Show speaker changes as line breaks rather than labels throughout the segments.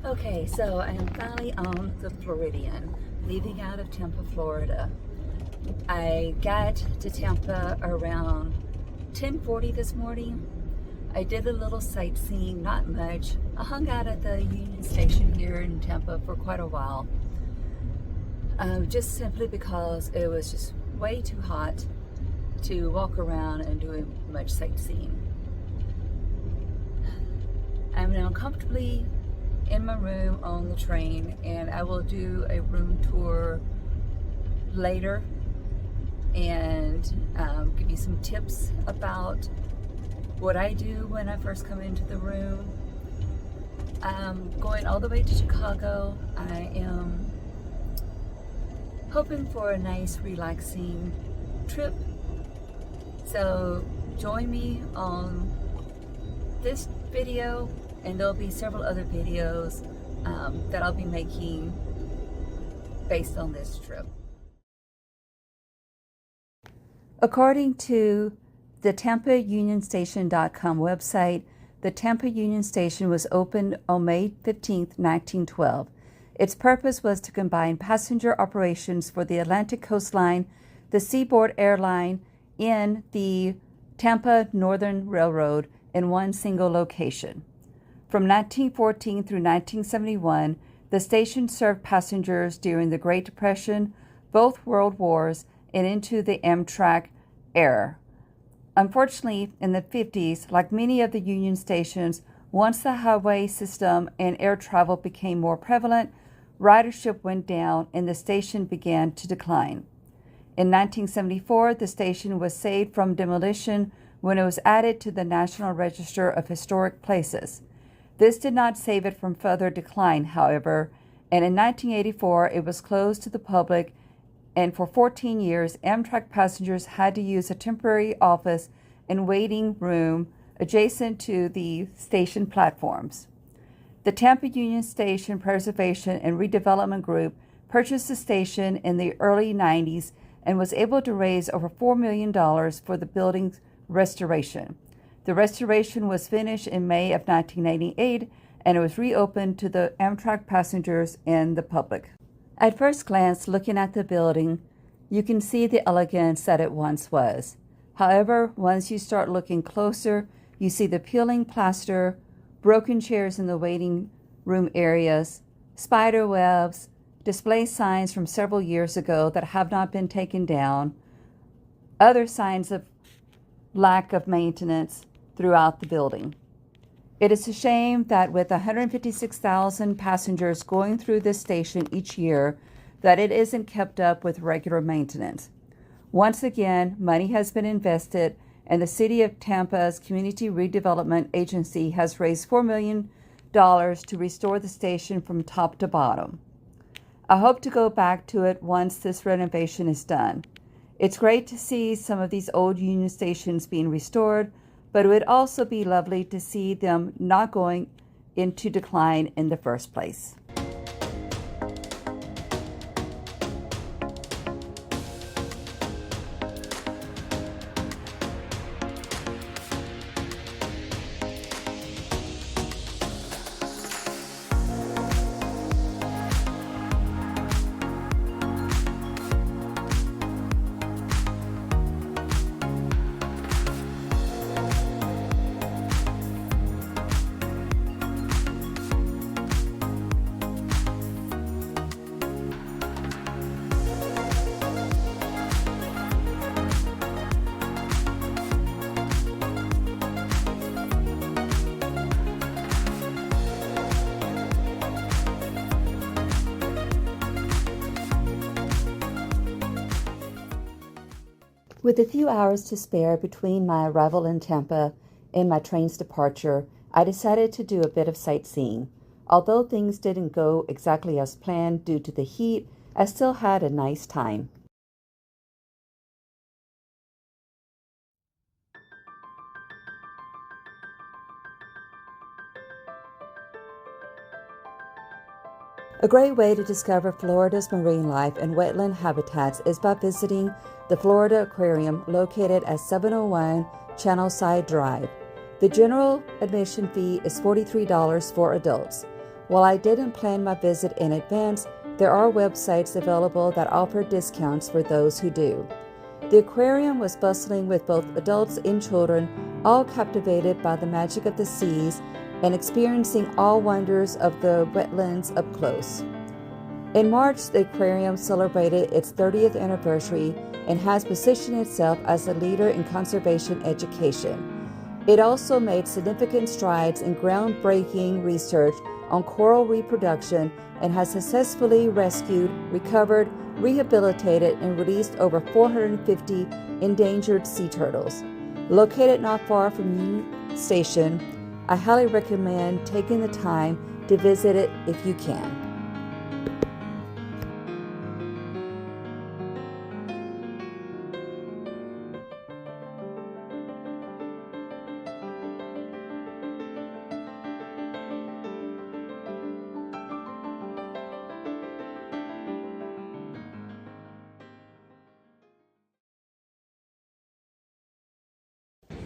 Okay, so I am finally on the Floridian, leaving out of Tampa, Florida. I got to Tampa around 10:40 this morning. I did a little sightseeing, not much. I hung out at the Union Station here in Tampa for quite a while, just simply because it was just way too hot to walk around and do much sightseeing. I'm now comfortably in my room on the train, and I will do a room tour later and give you some tips about what I do when I first come into the room. Going all the way to Chicago, I am hoping for a nice relaxing trip, so join me on this video, and there'll be several other videos that I'll be making based on this trip. According to the TampaUnionStation.com website, the Tampa Union Station was opened on May 15, 1912. Its purpose was to combine passenger operations for the Atlantic Coastline, the Seaboard Airline, and the Tampa Northern Railroad in one single location. From 1914 through 1971, the station served passengers during the Great Depression, both World Wars, and into the Amtrak era. Unfortunately, in the 50s, like many of the Union stations, once the highway system and air travel became more prevalent, ridership went down and the station began to decline. In 1974, the station was saved from demolition when it was added to the National Register of Historic Places. This did not save it from further decline, however, and in 1984 it was closed to the public, and for 14 years Amtrak passengers had to use a temporary office and waiting room adjacent to the station platforms. The Tampa Union Station Preservation and Redevelopment Group purchased the station in the early 90s and was able to raise over $4 million for the building's restoration. The restoration was finished in May of 1998, and it was reopened to the Amtrak passengers and the public. At first glance, looking at the building, you can see the elegance that it once was. However, once you start looking closer, you see the peeling plaster, broken chairs in the waiting room areas, spider webs, display signs from several years ago that have not been taken down, other signs of lack of maintenance throughout the building. It is a shame that with 156,000 passengers going through this station each year, that it isn't kept up with regular maintenance. Once again, money has been invested, and the City of Tampa's Community Redevelopment Agency has raised $4 million to restore the station from top to bottom. I hope to go back to it once this renovation is done. It's great to see some of these old Union stations being restored, but it would also be lovely to see them not going into decline in the first place. With a few hours to spare between my arrival in Tampa and my train's departure, I decided to do a bit of sightseeing. Although things didn't go exactly as planned due to the heat, I still had a nice time. A great way to discover Florida's marine life and wetland habitats is by visiting the Florida Aquarium located at 701 Channelside Drive. The general admission fee is $43 for adults. While I didn't plan my visit in advance, there are websites available that offer discounts for those who do. The aquarium was bustling with both adults and children, all captivated by the magic of the seas and experiencing all wonders of the wetlands up close. In March, the aquarium celebrated its 30th anniversary and has positioned itself as a leader in conservation education. It also made significant strides in groundbreaking research on coral reproduction and has successfully rescued, recovered, rehabilitated, and released over 450 endangered sea turtles. Located not far from Union Station, I highly recommend taking the time to visit it if you can.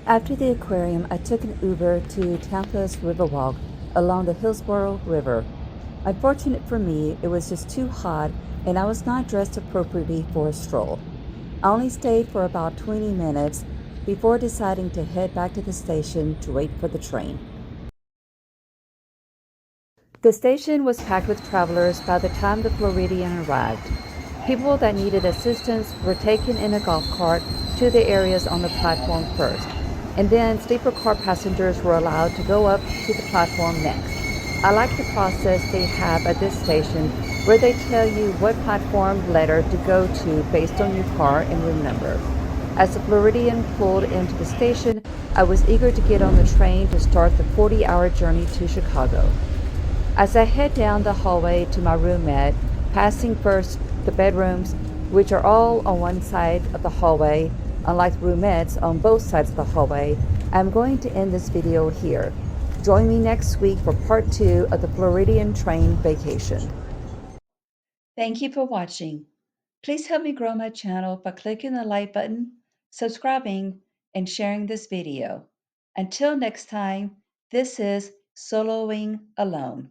After the aquarium, I took an Uber to Tampa's Riverwalk along the Hillsborough River. Unfortunate for me, it was just too hot and I was not dressed appropriately for a stroll. I only stayed for about 20 minutes before deciding to head back to the station to wait for the train. The station was packed with travelers by the time the Floridian arrived. People that needed assistance were taken in a golf cart to the areas on the platform first, and then sleeper car passengers were allowed to go up to the platform next. I like the process they have at this station where they tell you what platform letter to go to based on your car and room number. As the Floridian pulled into the station, I was eager to get on the train to start the 40-hour journey to Chicago. As I head down the hallway to my roomette, passing first the bedrooms, which are all on one side of the hallway, unlike roomettes on both sides of the hallway, I'm going to end this video here. Join me next week for part 2 of the Floridian train vacation. Thank you for watching. Please help me grow my channel by clicking the like button, subscribing, and sharing this video. Until next time, this is Soloing Alone.